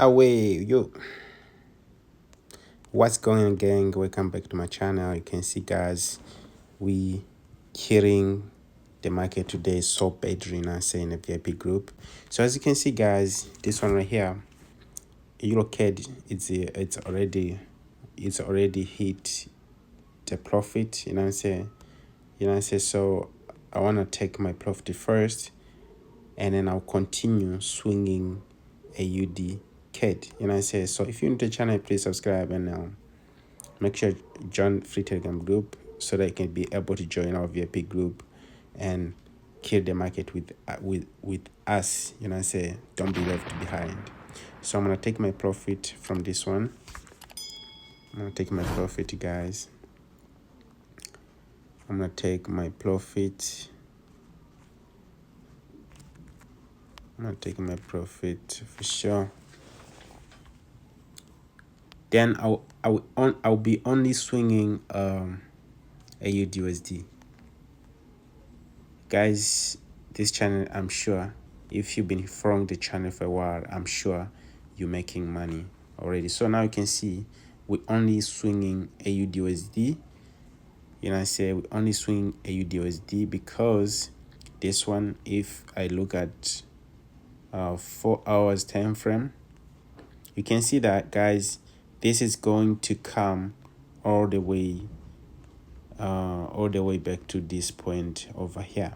Away, yo. What's going on, gang? Welcome back to my channel. You can see, guys, we hitting the market today. So Pedro say in the VIP group. So as you can see, guys, this one right here, EuroCAD, it's already hit the profit. You know what I'm saying? So I wanna take my profit first, and then I'll continue swinging AUD CAD. You know what I'm saying? So if you're new to the channel, please subscribe and make sure you join free Telegram group so that you can be able to join our VIP group and kill the market with us. You know what I'm saying? Don't be left behind. So I'm gonna take my profit from this one. I'm gonna take my profit, guys. I'm gonna take my profit. I'm gonna take my profit for sure. Then I'll be only swinging AUD. Guys, this channel, I'm sure if you've been following the channel for a while, I'm sure you're making money already. So now you can see we're only swinging AUD. You know, I say we only swing AUD because this one, if I look at 4 hours time frame, you can see that, guys, this is going to come all the way back to this point over here,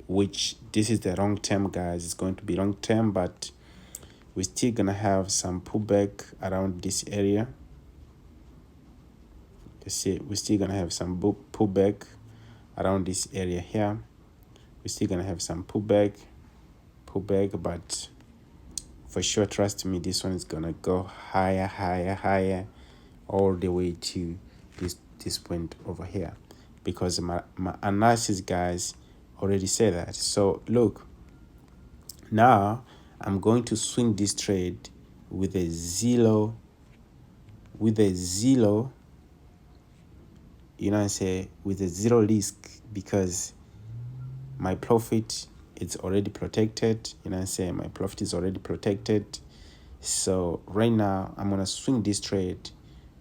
which this is the long term, guys. It's going to be long term, but we're still gonna have some pullback around this area. You see, we're still gonna have some pullback around this area here. We're still gonna have some pullback, but for sure, trust me, this one is gonna go higher, all the way to this point over here, because my analysis, guys, already said that. So look, now I'm going to swing this trade with a zero, you know, I say with a zero risk, because my profit is already protected. You know, I say my profit is already protected. So right now I'm gonna swing this trade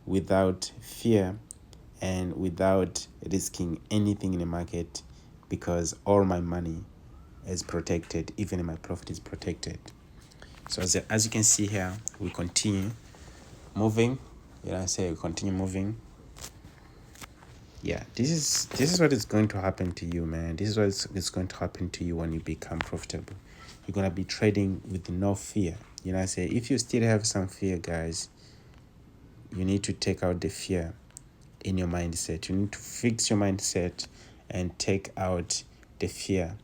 without fear and without risking anything in the market, because all my money is protected, even my profit is protected. So as you can see here, we continue moving. You know, I say we continue moving. Yeah, this is what is going to happen to you, man. This is what is going to happen to you when you become profitable. You're gonna be trading with no fear. You know, I say if you still have some fear, guys, you need to take out the fear in your mindset. You need to fix your mindset and take out the fear,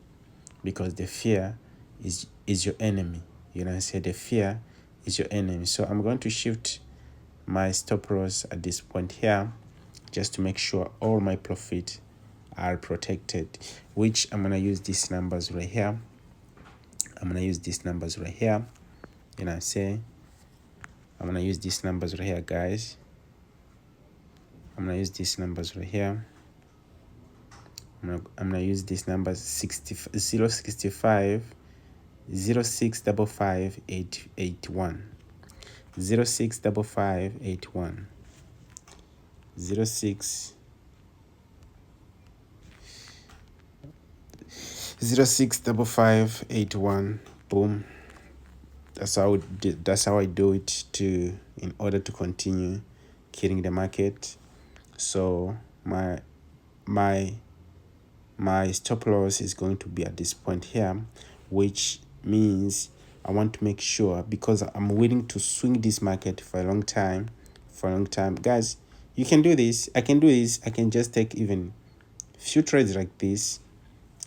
because the fear is your enemy. You know, I say the fear is your enemy. So I'm going to shift my stop loss at this point here, just to make sure all my profit are protected, which I'm gonna use these numbers right here. You know, I say I'm gonna use these numbers right here, guys. I'm gonna use these numbers right here. I'm gonna use these numbers 065 0655 881 065581 065581. Boom. That's how I do it in order to continue killing the market. So my stop loss is going to be at this point here, which means I want to make sure, because I'm willing to swing this market for a long time. Guys, you can do this. I can do this. I can just take even few trades like this.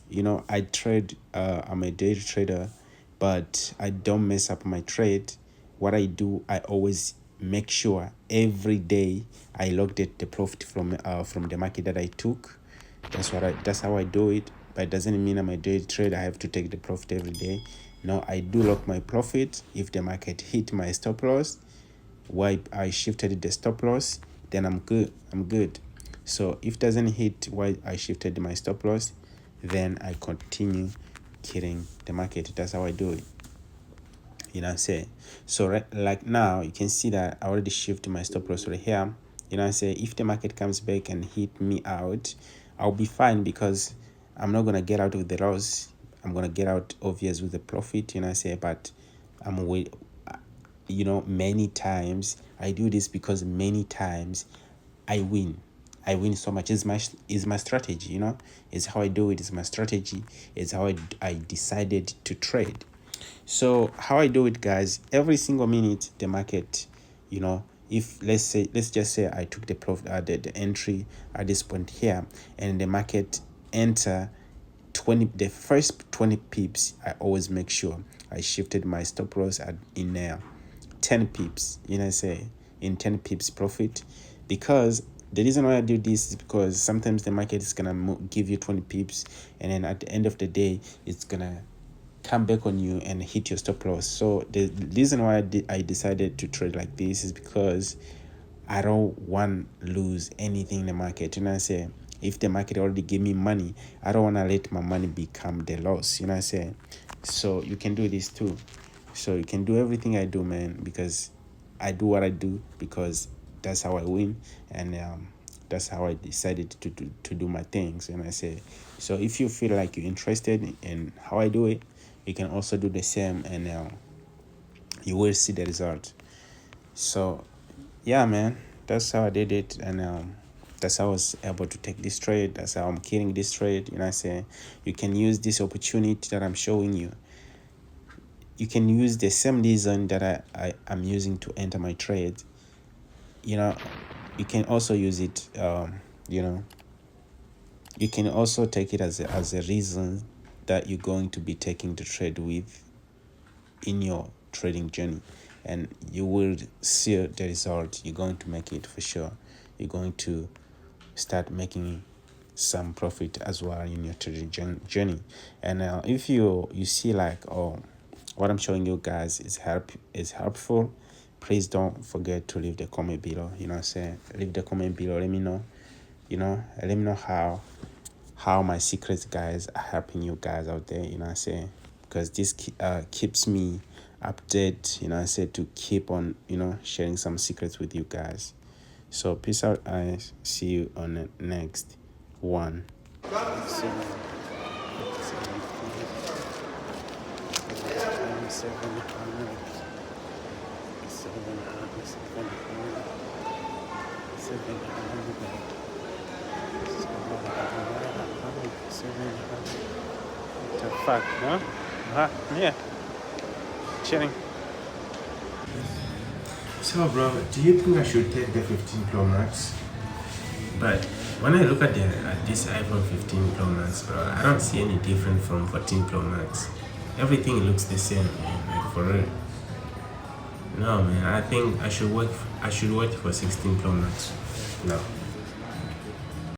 You know, I trade, I'm a day trader, but I don't mess up my trade. What I do, I always make sure every day I logged the profit from the market that I took. That's how I do it. But it doesn't mean I'm a day trader, I have to take the profit every day. No, I do lock my profit. If the market hit my stop loss, why I shifted the stop loss, then I'm good. So if it doesn't hit why I shifted my stop loss, then I continue killing the market. That's how I do it. You know what I'm saying? So like now you can see that I already shifted my stop loss right here. You know what I'm saying? If the market comes back and hit me out, I'll be fine because I'm not gonna get out with the loss. I'm gonna get out obvious with the profit, you know what I'm saying? But I'm wait, you know, many times I do this because many times I win. I win so much. It's my strategy, you know. It's how I do it. It's my strategy. It's how I decided to trade. So how I do it, guys, every single minute the market, you know, if let's just say I took the profit the entry at this point here, and the market enter 20, the first 20 pips, I always make sure I shifted my stop loss at in 10 pips, you know, say in 10 pips profit. Because the reason why I do this is because sometimes the market is gonna give you 20 pips, and then at the end of the day it's gonna come back on you and hit your stop loss. So the reason why I decided to trade like this is because I don't want lose anything in the market. You know what I'm saying? If the market already gave me money, I don't want to let my money become the loss. You know what I'm saying? So you can do this too. So you can do everything I do, man, because I do what I do because that's how I win, and that's how I decided to do my things. And I say, so if you feel like you're interested in how I do it, you can also do the same, and you will see the result. So yeah, man, that's how I did it, and that's how I was able to take this trade. That's how I'm killing this trade. You know what I'm saying? You can use this opportunity that I'm showing you. You can use the same reason that I'm using to enter my trade. You know, you can also use it, you know, you can also take it as a reason that you're going to be taking the trade with in your trading journey, and you will see the result. You're going to make it for sure. You're going to start making some profit as well in your trading journey. And if you see like, oh, what I'm showing you guys is helpful, please don't forget to leave the comment below. You know what I'm saying? Leave the comment below. Let me know. You know, let me know how my secrets guys are helping you guys out there. You know what I'm saying? Because this keeps me updated. You know what I'm saying, to keep on, you know, sharing some secrets with you guys. So peace out. I see you on the next one. The fuck, no? Yeah. Chilling. So, bro, do you think I should take the 15 Pro Max? But when I look at this iPhone 15 Pro Max, bro, I don't see any different from 14 Pro Max. Everything looks the same, man. Like, for real. No, man. I think I should wait for 16 Pro Max. No.